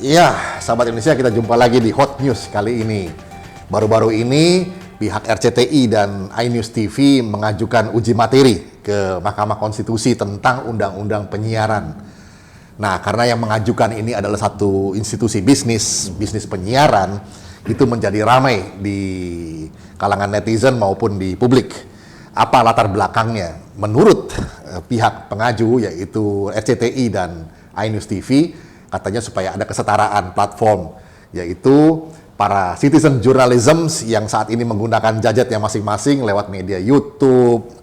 Ya, sahabat Indonesia, kita jumpa lagi di Hot News kali ini. Baru-baru ini, pihak RCTI dan iNews TV mengajukan uji materi ke Mahkamah Konstitusi tentang Undang-Undang Penyiaran. Nah, karena yang mengajukan ini adalah satu institusi bisnis penyiaran, itu menjadi ramai di kalangan netizen maupun di publik. Apa latar belakangnya? Menurut pihak pengaju, yaitu RCTI dan iNews TV, katanya supaya ada kesetaraan platform, yaitu para citizen journalism yang saat ini menggunakan gadgetnya masing-masing lewat media YouTube,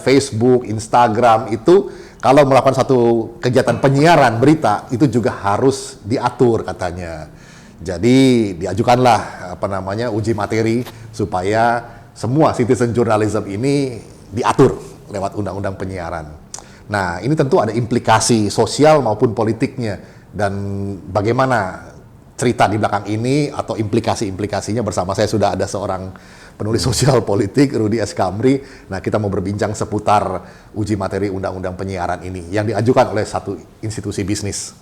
Facebook, Instagram, itu kalau melakukan satu kegiatan penyiaran berita itu juga harus diatur katanya. Jadi diajukanlah uji materi supaya semua citizen journalism ini diatur lewat undang-undang penyiaran. Nah, ini tentu ada implikasi sosial maupun politiknya, dan bagaimana cerita di belakang ini atau implikasi-implikasinya bersama saya sudah ada seorang penulis sosial politik, Rudi S. Kamri. Nah, kita mau berbincang seputar uji materi undang-undang penyiaran ini yang diajukan oleh satu institusi bisnis.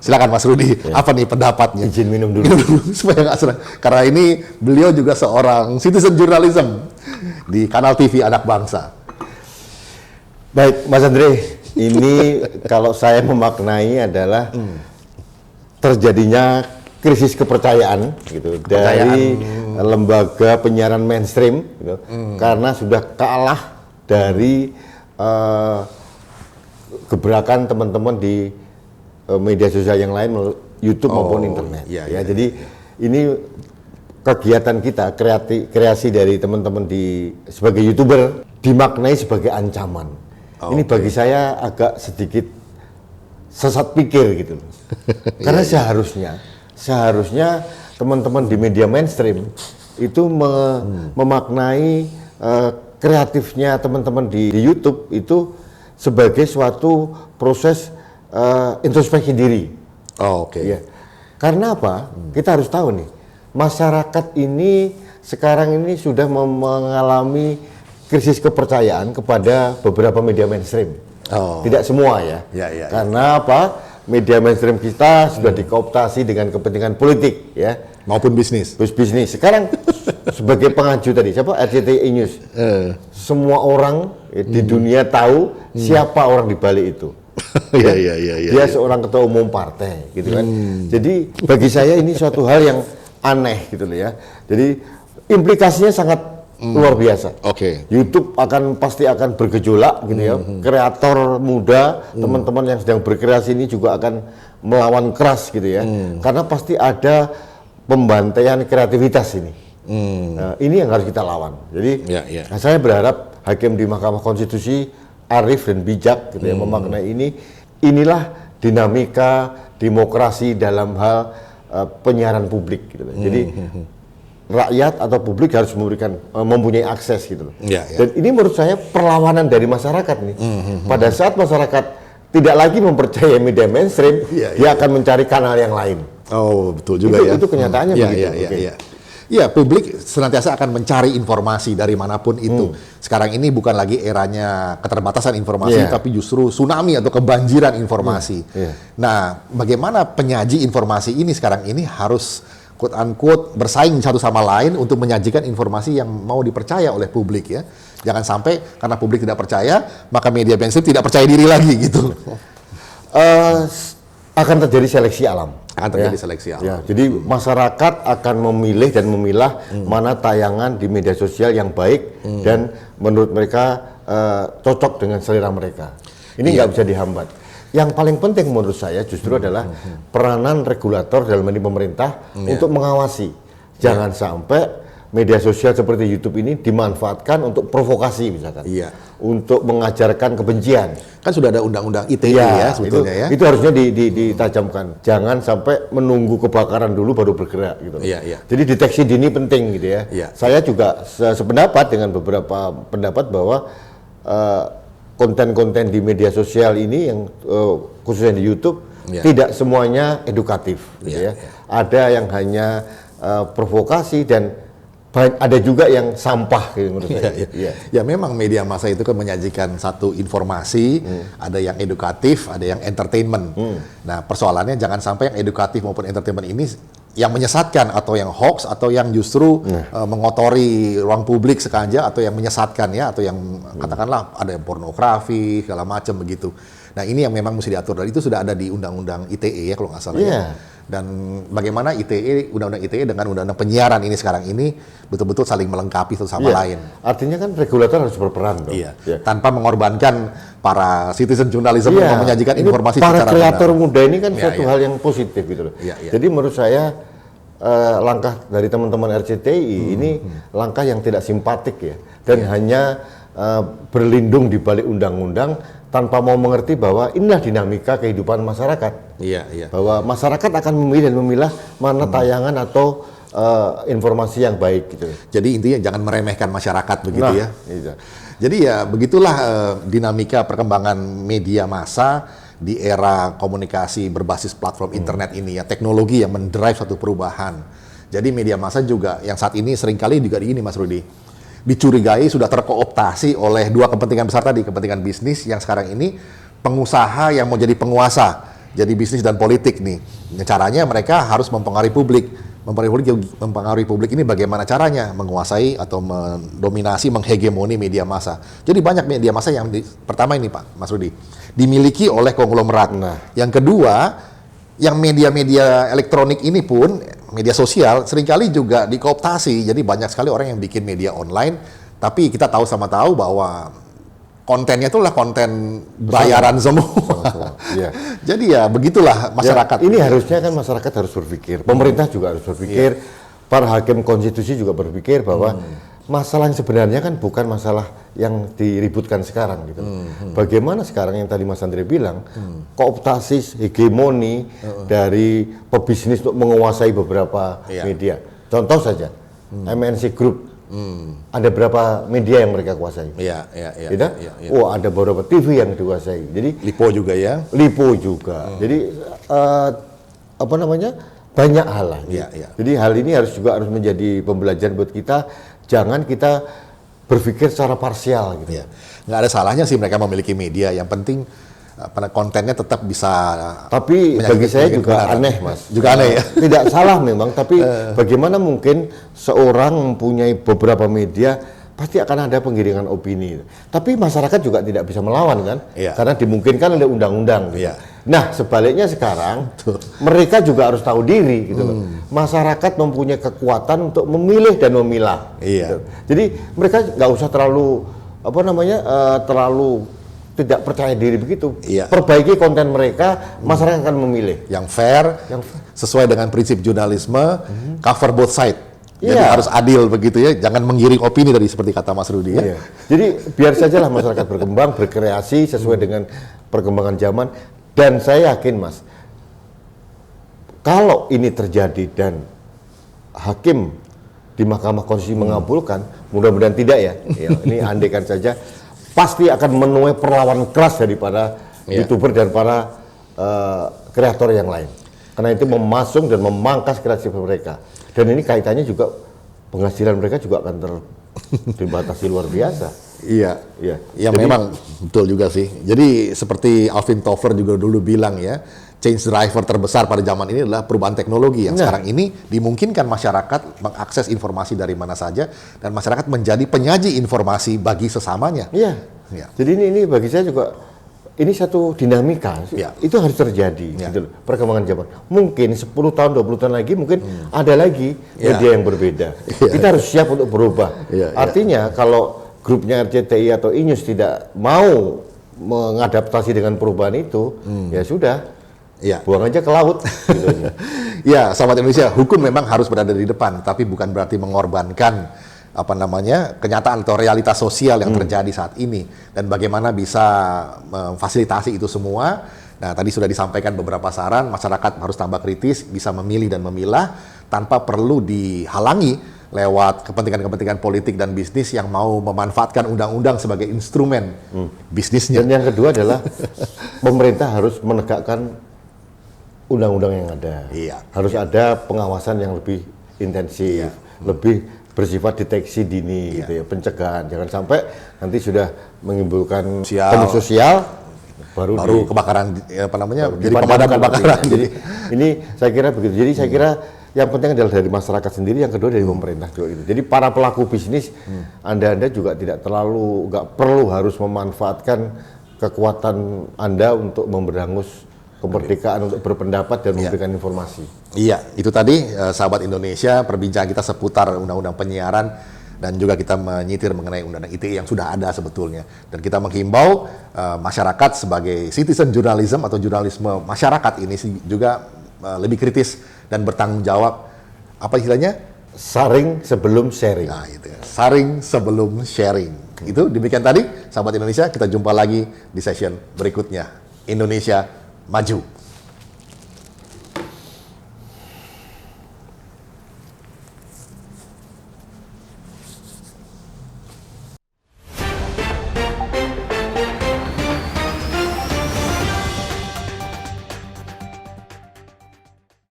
Silakan Mas Rudi, apa nih pendapatnya? Izin minum dulu. Supaya nggak serang. Karena ini beliau juga seorang citizen journalism di kanal TV Anak Bangsa. Baik, Mas Andre, ini kalau saya memaknai adalah terjadinya krisis kepercayaan gitu dari lembaga penyiaran mainstream gitu, karena sudah kalah dari gebrakan teman-teman di media sosial yang lain, YouTube maupun internet. Jadi ini kegiatan kita, kreasi dari teman-teman sebagai YouTuber dimaknai sebagai ancaman. Ini bagi saya agak sedikit sesat pikir gitu. Karena seharusnya teman-teman di media mainstream itu memaknai kreatifnya teman-teman di YouTube itu sebagai suatu proses introspeksi diri. Ya. Karena apa? Kita harus tahu nih, masyarakat ini sekarang ini sudah mengalami krisis kepercayaan kepada beberapa media mainstream. Tidak semua ya. Karena apa? Media mainstream kita sudah dikooptasi dengan kepentingan politik ya, maupun bisnis. Sekarang sebagai pengaju tadi siapa? RCTI News. Semua orang di dunia tahu siapa orang di balik itu. Dia seorang ketua umum partai gitu kan. Jadi bagi saya ini suatu hal yang aneh gitu loh ya. Jadi implikasinya sangat luar biasa. YouTube pasti akan bergejolak gitu ya. Kreator muda, teman-teman yang sedang berkreasi ini juga akan melawan keras gitu ya. Karena pasti ada pembantaian kreativitas ini. Nah, ini yang harus kita lawan. Jadi saya berharap hakim di Mahkamah Konstitusi arif dan bijak gitu ya, memaknai inilah dinamika demokrasi dalam hal penyiaran publik gitu. Jadi rakyat atau publik harus mempunyai akses gitu loh. Dan ini menurut saya perlawanan dari masyarakat nih. Pada saat masyarakat tidak lagi mempercayai media mainstream, dia akan mencari kanal yang lain. Betul juga Itu kenyataannya begitu. Iya, publik senantiasa akan mencari informasi dari manapun itu. Sekarang ini bukan lagi eranya keterbatasan informasi, tapi justru tsunami atau kebanjiran informasi. Nah, bagaimana penyaji informasi ini sekarang ini harus quote-unquote bersaing satu sama lain untuk menyajikan informasi yang mau dipercaya oleh publik ya. Jangan sampai karena publik tidak percaya, maka media mainstream tidak percaya diri lagi gitu. Akan terjadi seleksi alam. Jadi masyarakat akan memilih dan memilah mana tayangan di media sosial yang baik dan menurut mereka cocok dengan selera mereka. Ini nggak bisa dihambat. Yang paling penting menurut saya justru adalah peranan regulator dalam ini pemerintah untuk mengawasi. Jangan sampai media sosial seperti YouTube ini dimanfaatkan untuk provokasi misalkan. Untuk mengajarkan kebencian. Kan sudah ada undang-undang ITE ya sebetulnya itu harusnya ditajamkan. Jangan sampai menunggu kebakaran dulu baru bergerak gitu. Jadi deteksi dini penting gitu ya. Saya juga sependapat dengan beberapa pendapat bahwa konten-konten di media sosial ini yang khususnya di YouTube tidak semuanya edukatif gitu ya. Ada yang hanya provokasi dan ada juga yang sampah gitu menurut saya. Iya. Ya memang media massa itu kan menyajikan satu informasi, ada yang edukatif, ada yang entertainment. Nah persoalannya jangan sampai yang edukatif maupun entertainment ini yang menyesatkan atau yang hoax atau yang justru mengotori ruang publik sengaja atau yang menyesatkan ya atau yang katakanlah ada yang pornografi segala macam begitu. Nah ini yang memang mesti diatur dan itu sudah ada di Undang-Undang ITE ya kalau nggak salah ya. Dan bagaimana ITE, Undang-Undang ITE dengan Undang-Undang penyiaran ini sekarang ini betul-betul saling melengkapi satu sama lain. Artinya kan regulator harus berperan dong. Tanpa mengorbankan para citizen journalism yang menyajikan informasi para kreator muda ini kan suatu hal yang positif gitu loh. Jadi menurut saya langkah dari teman-teman RCTI ini langkah yang tidak simpatik ya dan hanya berlindung di balik undang-undang tanpa mau mengerti bahwa inilah dinamika kehidupan masyarakat. Bahwa masyarakat akan memilih dan memilah mana tayangan atau informasi yang baik gitu. Jadi intinya jangan meremehkan masyarakat begitu ya. Jadi ya begitulah dinamika perkembangan media massa di era komunikasi berbasis platform internet ini ya, teknologi yang mendrive satu perubahan. Jadi media massa juga yang saat ini seringkali juga ini Mas Rudi dicurigai sudah terkooptasi oleh dua kepentingan besar tadi, kepentingan bisnis yang sekarang ini pengusaha yang mau jadi penguasa, jadi bisnis dan politik nih. Caranya mereka harus mempengaruhi publik. Mempengaruhi publik ini bagaimana caranya menguasai atau mendominasi, menghegemoni media massa. Jadi banyak media massa yang pertama ini Pak Mas Rudi dimiliki oleh konglomerat. Yang kedua, yang media-media elektronik ini pun media sosial seringkali juga dikooptasi. Jadi banyak sekali orang yang bikin media online, tapi kita tahu sama tahu bahwa kontennya itulah konten bayaran semua. Jadi ya begitulah masyarakat. Ini harusnya kan masyarakat harus berpikir, pemerintah juga harus berpikir, para hakim konstitusi juga berpikir bahwa masalah yang sebenarnya kan bukan masalah yang diributkan sekarang gitu. Bagaimana sekarang yang tadi Mas Andre bilang, kooptasi hegemoni dari pebisnis untuk menguasai beberapa media. Contoh saja, MNC Group. Ada berapa media yang mereka kuasai? Oh, ada beberapa TV yang dikuasai. Jadi Lipo juga ya. Lipo juga. Jadi apa namanya? Banyak hal lah. Jadi hal ini harus menjadi pembelajaran buat kita. Jangan kita berpikir secara parsial gitu. Nggak ada salahnya sih mereka memiliki media. Yang penting kontennya tetap bisa. Tapi bagi saya juga aneh, Mas. Juga aneh ya. Tidak salah memang, tapi bagaimana mungkin seorang mempunyai beberapa media pasti akan ada penggiringan opini. Tapi masyarakat juga tidak bisa melawan kan? Karena dimungkinkan oleh undang-undang. Nah, sebaliknya sekarang mereka juga harus tahu diri gitu loh. Masyarakat mempunyai kekuatan untuk memilih dan memilah. Gitu. Jadi mereka nggak usah terlalu terlalu tidak percaya diri begitu. Perbaiki konten mereka, masyarakat akan memilih yang fair, sesuai dengan prinsip jurnalisme, cover both side. Jadi harus adil begitu ya, jangan menggiring opini tadi seperti kata Mas Rudi ya. Jadi biar sajalah masyarakat berkembang, berkreasi sesuai dengan perkembangan zaman. Dan saya yakin Mas, kalau ini terjadi dan hakim di Mahkamah Konstitusi mengabulkan, mudah-mudahan tidak ya. Ini andaikan saja, pasti akan menuai perlawanan keras daripada YouTuber dan para kreator yang lain. Karena itu memasung dan memangkas kreativitas mereka. Dan ini kaitannya juga penghasilan mereka juga akan dibatasi luar biasa. Jadi, memang betul juga sih. Jadi seperti Alvin Toffler juga dulu bilang ya, change driver terbesar pada zaman ini adalah perubahan teknologi yang sekarang ini dimungkinkan masyarakat mengakses informasi dari mana saja dan masyarakat menjadi penyaji informasi bagi sesamanya. Jadi ini bagi saya juga ini satu dinamika, itu harus terjadi gitu loh, perkembangan zaman. Mungkin 10 tahun, 20 tahun lagi mungkin ada lagi media yang berbeda. Kita harus siap untuk berubah. Artinya kalau grupnya RCTI atau iNews tidak mau mengadaptasi dengan perubahan itu, ya sudah, buang aja ke laut. Gitu. Sahabat Indonesia, hukum memang harus berada di depan, tapi bukan berarti mengorbankan kenyataan atau realitas sosial yang terjadi saat ini dan bagaimana bisa memfasilitasi itu semua. Nah, tadi sudah disampaikan beberapa saran, masyarakat harus tambah kritis, bisa memilih dan memilah tanpa perlu dihalangi lewat kepentingan-kepentingan politik dan bisnis yang mau memanfaatkan undang-undang sebagai instrumen bisnisnya. Dan yang kedua adalah pemerintah harus menegakkan undang-undang yang ada. Harus ada pengawasan yang lebih intensif, lebih bersifat deteksi dini gitu ya, pencegahan. Jangan sampai nanti sudah menimbulkan Sosial. konflik sosial baru kebakaran apa namanya baru jadi pemadam kebakaran. Jadi ini saya kira begitu. Jadi saya kira yang penting adalah dari masyarakat sendiri, yang kedua dari pemerintah juga gitu. Jadi para pelaku bisnis, Anda juga tidak nggak perlu harus memanfaatkan kekuatan Anda untuk memberangus kemerdekaan untuk berpendapat dan memberikan informasi. Iya, itu tadi sahabat Indonesia perbincangan kita seputar undang-undang penyiaran dan juga kita menyitir mengenai undang-undang ITE yang sudah ada sebetulnya. Dan kita menghimbau masyarakat sebagai citizen journalism atau jurnalisme masyarakat ini juga lebih kritis dan bertanggung jawab. Apa istilahnya? Saring sebelum sharing. Nah, itu ya. Saring sebelum sharing. Itu demikian tadi sahabat Indonesia, kita jumpa lagi di session berikutnya. Indonesia maju.